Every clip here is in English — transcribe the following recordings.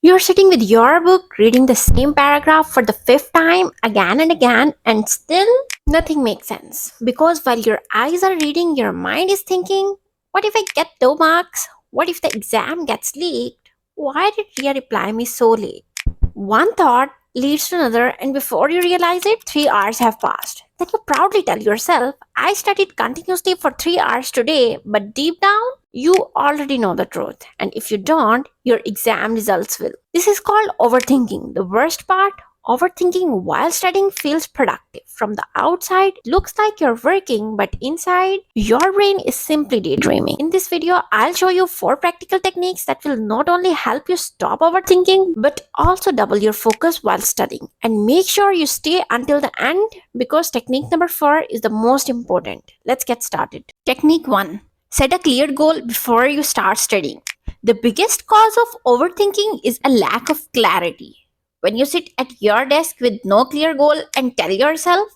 You're sitting with your book, reading the same paragraph for the fifth time again and again, and still nothing makes sense. Because while your eyes are reading, your mind is thinking, what if I get low marks? What if the exam gets leaked? Why did Ria reply me so late? One thought leads to another, and before you realize it, 3 hours have passed. Then you proudly tell yourself, I studied continuously for 3 hours today, but deep down, you already know the truth. And if you don't, your exam results will. This is called overthinking. The worst part, overthinking while studying feels productive. From the outside, looks like you're working, but inside, your brain is simply daydreaming. In this video, I'll show you 4 practical techniques that will not only help you stop overthinking, but also double your focus while studying. And make sure you stay until the end because technique number 4 is the most important. Let's get started. Technique 1. Set a clear goal before you start studying. The biggest cause of overthinking is a lack of clarity. When you sit at your desk with no clear goal and tell yourself,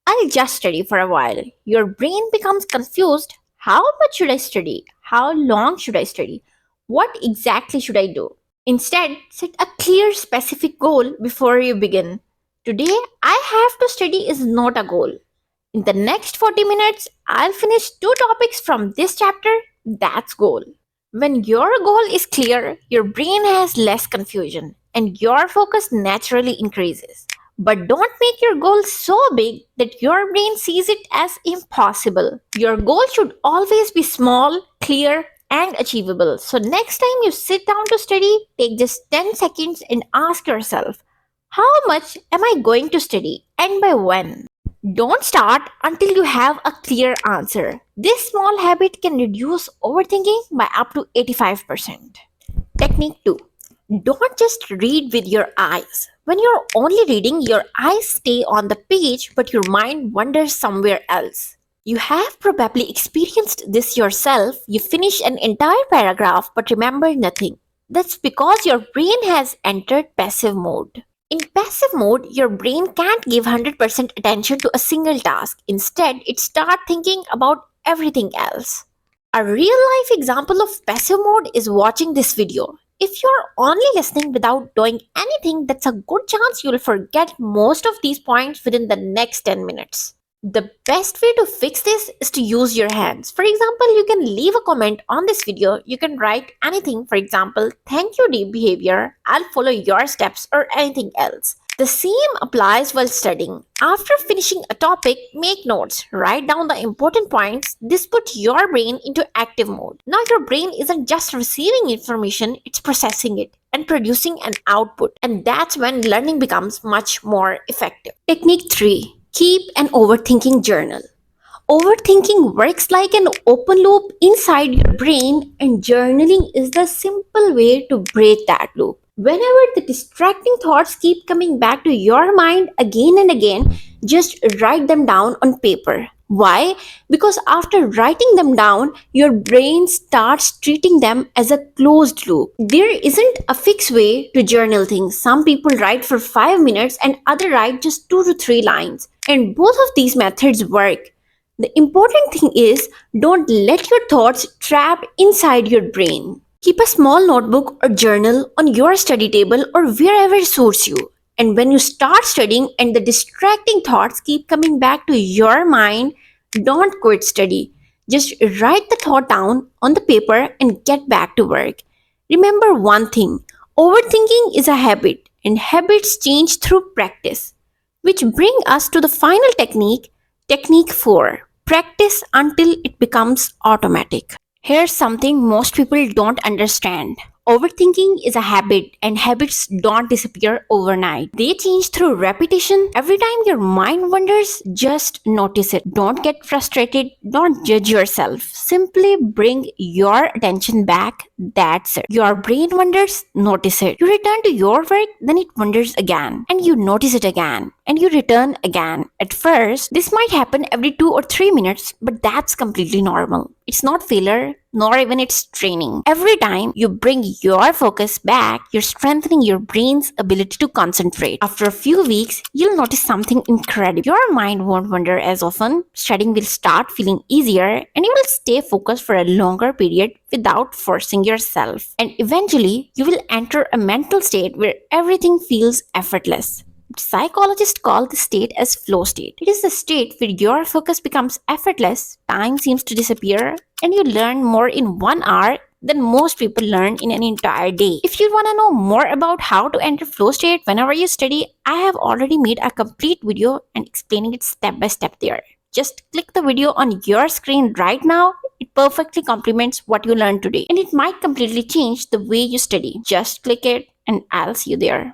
I'll just study for a while, your brain becomes confused. How much should I study? How long should I study? What exactly should I do? Instead, set a clear, specific goal before you begin. Today, I have to study is not a goal. In the next 40 minutes, I'll finish 2 topics from this chapter. That's goal. When your goal is clear, your brain has less confusion and your focus naturally increases. But don't make your goal so big that your brain sees it as impossible. Your goal should always be small, clear, and achievable. So next time you sit down to study, take just 10 seconds and ask yourself, how much am I going to study and by when? Don't start until you have a clear answer. This small habit can reduce overthinking by up to 85%. Technique 2. Don't just read with your eyes. When you're only reading, your eyes stay on the page but your mind wanders somewhere else. You have probably experienced this yourself. You finish an entire paragraph but remember nothing. That's because your brain has entered passive mode. In passive mode, your brain can't give 100% attention to a single task. Instead, it starts thinking about everything else. A real life example of passive mode is watching this video. If you're only listening without doing anything, that's a good chance you'll forget most of these points within the next 10 minutes. The best way to fix this is to use your hands. For example, you can leave a comment on this video. You can write anything. For example, thank you deep behavior. I'll follow your steps or anything else. The same applies while studying. After finishing a topic, make notes. Write down the important points. This puts your brain into active mode. Now your brain isn't just receiving information, it's processing it and producing an output. And that's when learning becomes much more effective. Technique 3. Keep an overthinking journal. Overthinking works like an open loop inside your brain, and journaling is the simple way to break that loop. Whenever the distracting thoughts keep coming back to your mind again and again, just write them down on paper. Why? Because after writing them down, your brain starts treating them as a closed loop. There isn't a fixed way to journal things. Some people write for 5 minutes and others write just 2 to 3 lines. And both of these methods work. The important thing is don't let your thoughts trap inside your brain. Keep a small notebook or journal on your study table or wherever suits you. And when you start studying and the distracting thoughts keep coming back to your mind, don't quit study. Just write the thought down on the paper and get back to work. Remember one thing, overthinking is a habit and habits change through practice. Which bring us to the final technique, technique 4. Practice until it becomes automatic. Here's something most people don't understand. Overthinking is a habit and habits don't disappear overnight. They change through repetition. Every time your mind wanders, just notice it. Don't get frustrated. Don't judge yourself. Simply bring your attention back. That's it. Your brain wanders, notice it. You return to your work, then it wanders again. And you notice it again. And you return again. At first, this might happen every 2 or 3 minutes, but that's completely normal. It's not failure, nor even it's training. Every time you bring your focus back, you're strengthening your brain's ability to concentrate. After a few weeks, you'll notice something incredible. Your mind won't wander as often, studying will start feeling easier, and you will stay focused for a longer period without forcing yourself. And eventually, you will enter a mental state where everything feels effortless. Psychologists call this state as flow state. It is the state where your focus becomes effortless, time seems to disappear, and you learn more in 1 hour than most people learn in an entire day. If you want to know more about how to enter flow state whenever you study, I have already made a complete video and explaining it step by step there. Just click the video on your screen right now. It perfectly complements what you learned today, and it might completely change the way you study. Just click it and I'll see you there.